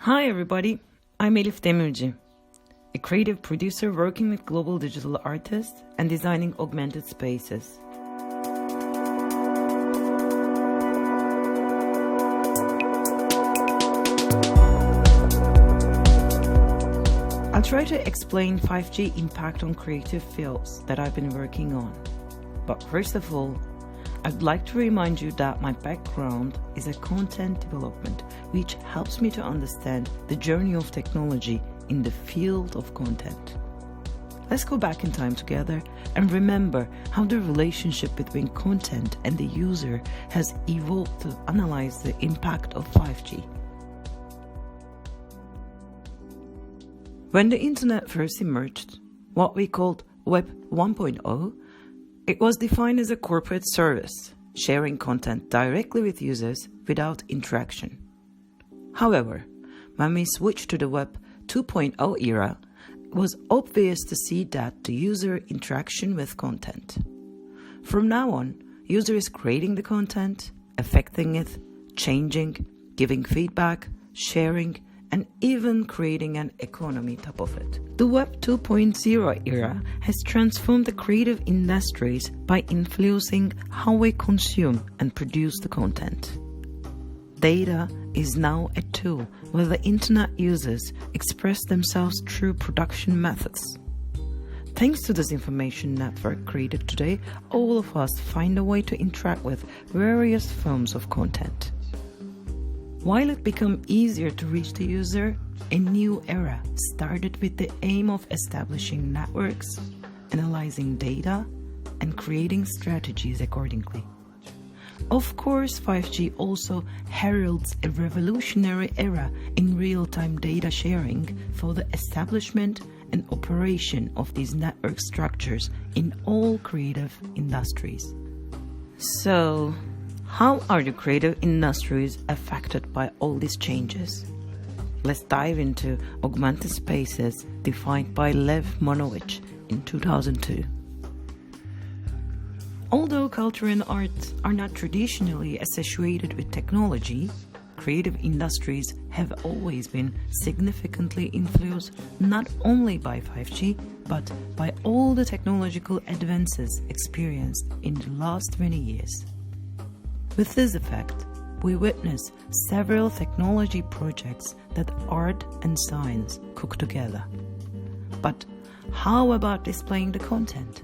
Hi everybody, I'm Elif Demirci, a creative producer working with global digital artists and designing augmented spaces. I'll try to explain 5G impact on creative fields that I've been working on. But first of all, I'd like to remind you that my background is a content development, which helps me to understand the journey of technology in the field of content. Let's go back in time together and remember how the relationship between content and the user has evolved to analyze the impact of 5G. When the internet first emerged, what we called Web 1.0, it was defined as a corporate service, sharing content directly with users without interaction. However, when we switched to the Web 2.0 era, it was obvious to see that the user interaction with content. From now on, user is creating the content, affecting it, changing, giving feedback, sharing, and even creating an economy top of it. The Web 2.0 era has transformed the creative industries by influencing how we consume and produce the content. Data is now a tool where the internet users express themselves through production methods. Thanks to this information network created today, all of us find a way to interact with various forms of content. While it became easier to reach the user, a new era started with the aim of establishing networks, analyzing data, and creating strategies accordingly. Of course, 5G also heralds a revolutionary era in real-time data sharing for the establishment and operation of these network structures in all creative industries. So, how are the creative industries affected by all these changes? Let's dive into augmented spaces defined by Lev Manovich in 2002. Although culture and art are not traditionally associated with technology, creative industries have always been significantly influenced not only by 5G, but by all the technological advances experienced in the last 20 years. With this effect, we witness several technology projects that art and science cook together. But how about displaying the content?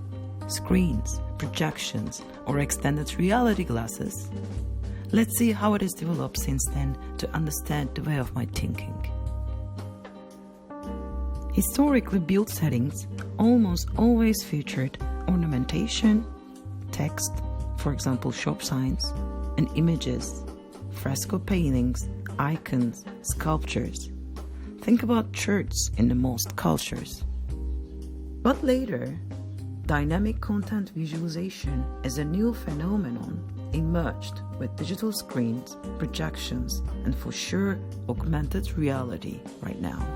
Screens, projections, or extended reality glasses? Let's see how it has developed since then to understand the way of my thinking. Historically built settings almost always featured ornamentation, text, for example shop signs, and images, fresco paintings, icons, sculptures. Think about churches in the most cultures. But later, dynamic content visualization as a new phenomenon emerged with digital screens, projections, and for sure augmented reality right now.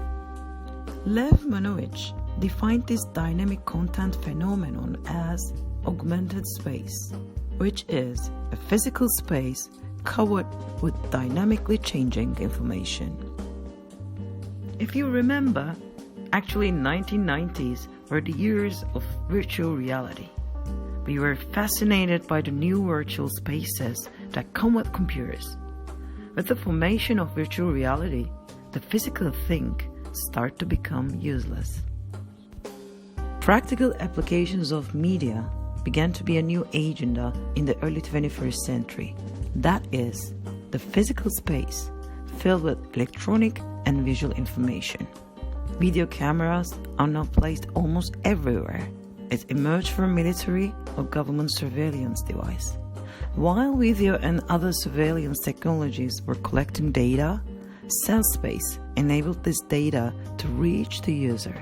Lev Manovich defined this dynamic content phenomenon as augmented space, which is a physical space covered with dynamically changing information. If you remember, actually 1990s were the years of virtual reality. We were fascinated by the new virtual spaces that come with computers. With the formation of virtual reality, the physical thing started to become useless. Practical applications of media began to be a new agenda in the early 21st century. That is, the physical space filled with electronic and visual information. Video cameras are now placed almost everywhere. It emerged from military or government surveillance device. While video and other surveillance technologies were collecting data, cell space enabled this data to reach the user.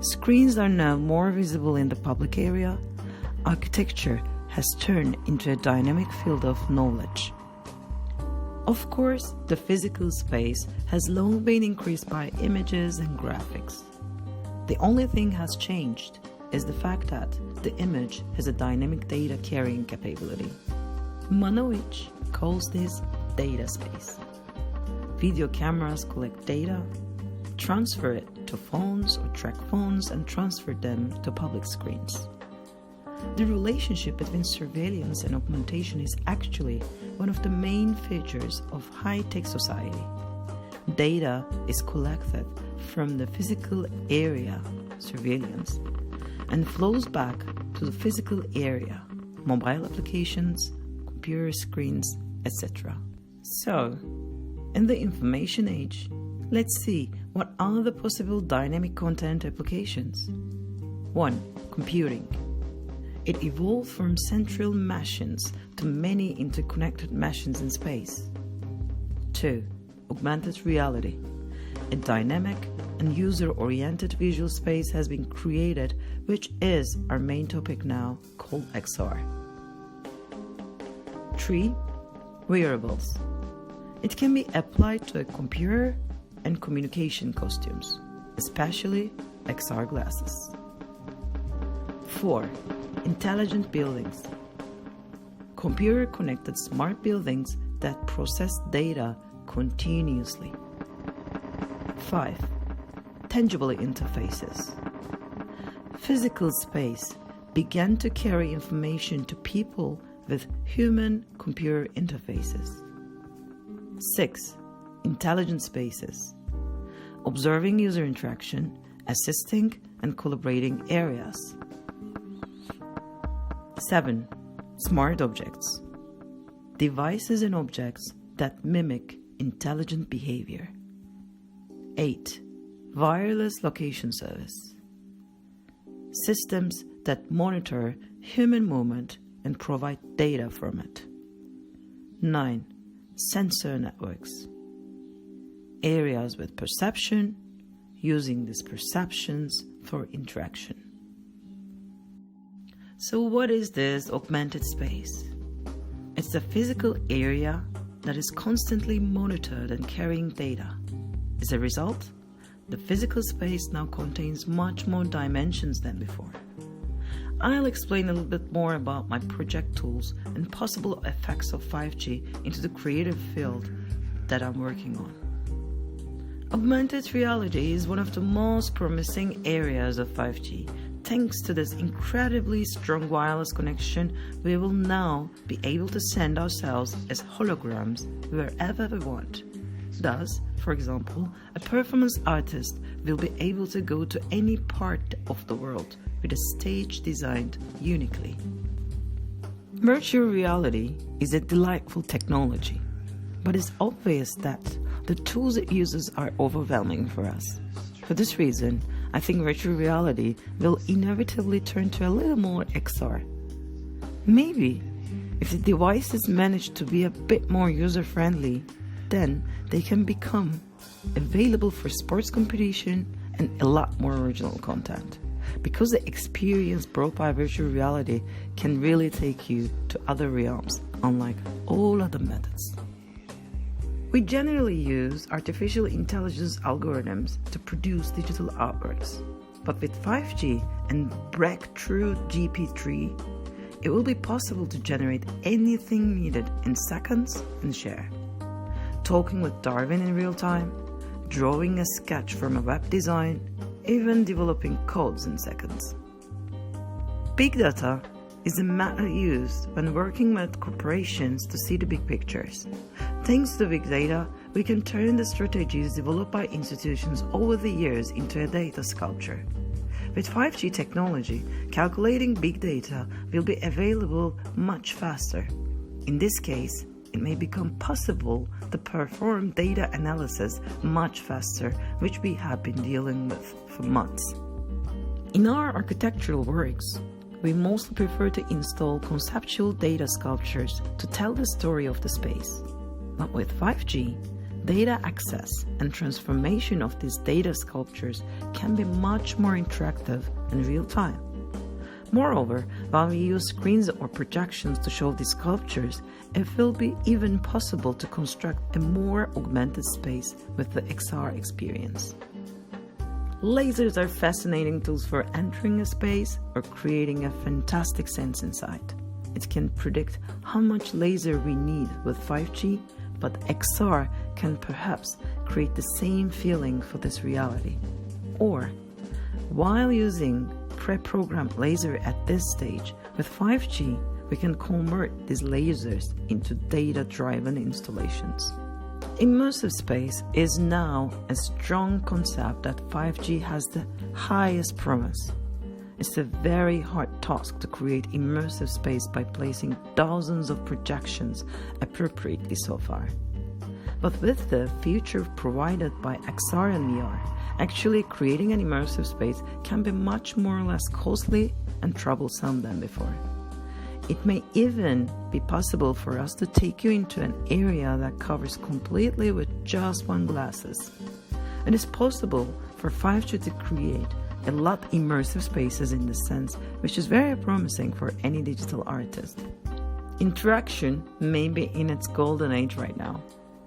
Screens are now more visible in the public area. Architecture has turned into a dynamic field of knowledge. Of course, the physical space has long been increased by images and graphics. The only thing has changed is the fact that the image has a dynamic data carrying capability. Manovich calls this data space. video cameras collect data, transfer it to phones or track phones and transfer them to public screens. The relationship between surveillance and augmentation is actually one of the main features of high-tech society. Data is collected from the physical area, surveillance, and flows back to the physical area, mobile applications, computer screens, etc. So, in the information age, let's see what are the possible dynamic content applications. 1. Computing. It evolved from central machines to many interconnected machines in space. 2. Augmented reality. A dynamic and user-oriented visual space has been created, which is our main topic now, called XR. 3. Wearables. It can be applied to a computer and communication costumes, especially XR glasses. 4. Intelligent buildings. Computer-connected smart buildings that process data continuously. 5. Tangible interfaces. Physical space began to carry information to people with human-computer interfaces. 6. Intelligent spaces. Observing user interaction, assisting and collaborating areas. 7. Smart objects. Devices and objects that mimic intelligent behavior. 8. Wireless location service. Systems that monitor human movement and provide data from it. 9. Sensor networks. Areas with perception, using these perceptions for interaction. So what is this augmented space? It's the physical area that is constantly monitored and carrying data. As a result, the physical space now contains much more dimensions than before. I'll explain a little bit more about my project tools and possible effects of 5G into the creative field that I'm working on. Augmented reality is one of the most promising areas of 5G. Thanks to this incredibly strong wireless connection, we will now be able to send ourselves as holograms wherever we want. Thus, for example, a performance artist will be able to go to any part of the world with a stage designed uniquely. Virtual reality is a delightful technology, but it's obvious that the tools it uses are overwhelming for us. For this reason, I think virtual reality will inevitably turn to a little more XR. Maybe, if the devices manage to be a bit more user-friendly, then they can become available for sports competition and a lot more original content. Because the experience brought by virtual reality can really take you to other realms, unlike all other methods. We generally use artificial intelligence algorithms to produce digital artworks. But with 5G and breakthrough GP3, it will be possible to generate anything needed in seconds and share. Talking with Darwin in real time, drawing a sketch from a web design, even developing codes in seconds. Big data is a method used when working with corporations to see the big pictures. Thanks to big data, we can turn the strategies developed by institutions over the years into a data sculpture. With 5G technology, calculating big data will be available much faster. In this case, it may become possible to perform data analysis much faster, which we have been dealing with for months. In our architectural works, we mostly prefer to install conceptual data sculptures to tell the story of the space. But with 5G, data access and transformation of these data sculptures can be much more interactive and real-time. Moreover, while we use screens or projections to show these sculptures, it will be even possible to construct a more augmented space with the XR experience. Lasers are fascinating tools for entering a space or creating a fantastic sense inside. It can predict how much laser we need with 5G, but XR can perhaps create the same feeling for this reality. Or, while using pre-programmed laser at this stage, with 5G, we can convert these lasers into data-driven installations. Immersive space is now a strong concept that 5G has the highest promise. It's a very hard task to create immersive space by placing thousands of projections appropriately so far. But with the future provided by XR and VR, actually creating an immersive space can be much more or less costly and troublesome than before. It may even be possible for us to take you into an area that covers completely with just one glasses. It is possible for 5G to create a lot immersive spaces in this sense, which is very promising for any digital artist. Interaction may be in its golden age right now.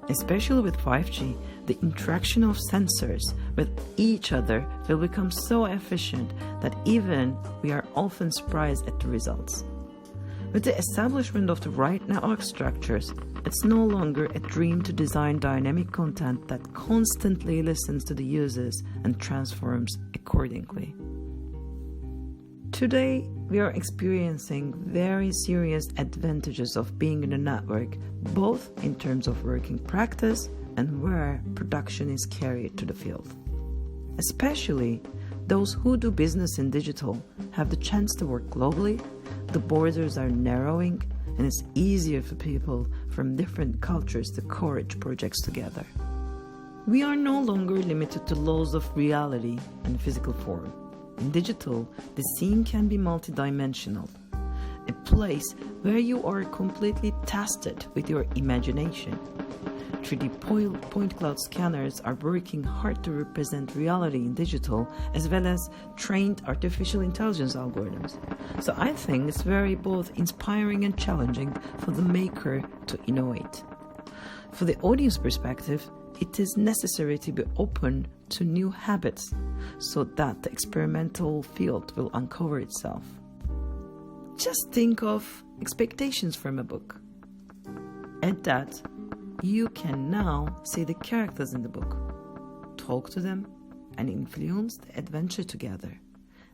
Especially with 5G, the interaction of sensors with each other will become so efficient that even we are often surprised at the results. With the establishment of the right network structures, it's no longer a dream to design dynamic content that constantly listens to the users and transforms accordingly. Today, we are experiencing very serious advantages of being in a network, both in terms of working practice and where production is carried to the field. Especially those who do business in digital have the chance to work globally, the borders are narrowing, and it's easier for people from different cultures to courage projects together. We are no longer limited to laws of reality and physical form. In digital, the scene can be multidimensional, a place where you are completely tested with your imagination. 3D point cloud scanners are working hard to represent reality in digital, as well as trained artificial intelligence algorithms. So I think it's very both inspiring and challenging for the maker to innovate. For the audience perspective, it is necessary to be open to new habits so that the experimental field will uncover itself. Just think of expectations from a book. At that, you can now see the characters in the book, talk to them, and influence the adventure together.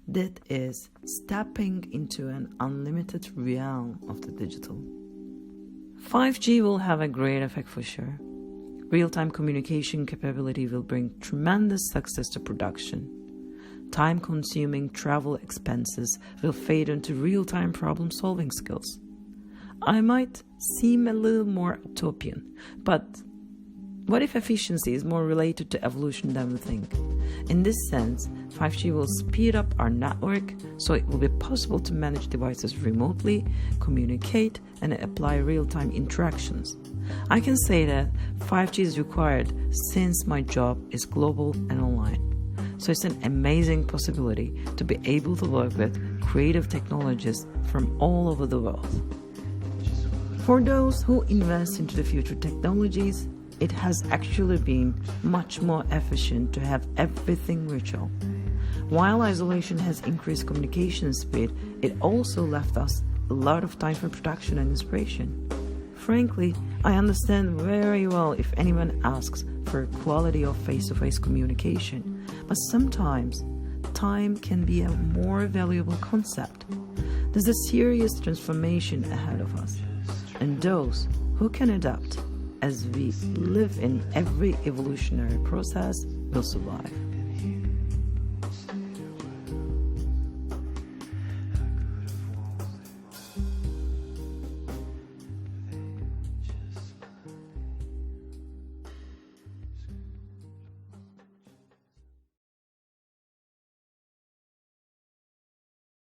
That is stepping into an unlimited realm of the digital. 5G will have a great effect for sure. Real-time communication capability will bring tremendous success to production. Time-consuming travel expenses will fade into real-time problem-solving skills. I might seem a little more utopian, but what if efficiency is more related to evolution than we think? In this sense, 5G will speed up our network, so it will be possible to manage devices remotely, communicate, and apply real-time interactions. I can say that 5G is required since my job is global and online. So it's an amazing possibility to be able to work with creative technologists from all over the world. For those who invest into the future technologies, it has actually been much more efficient to have everything virtual. While isolation has increased communication speed, it also left us a lot of time for production and inspiration. Frankly, I understand very well if anyone asks for quality of face-to-face communication, but sometimes time can be a more valuable concept. There's a serious transformation ahead of us, and those who can adapt as we live in every evolutionary process will survive.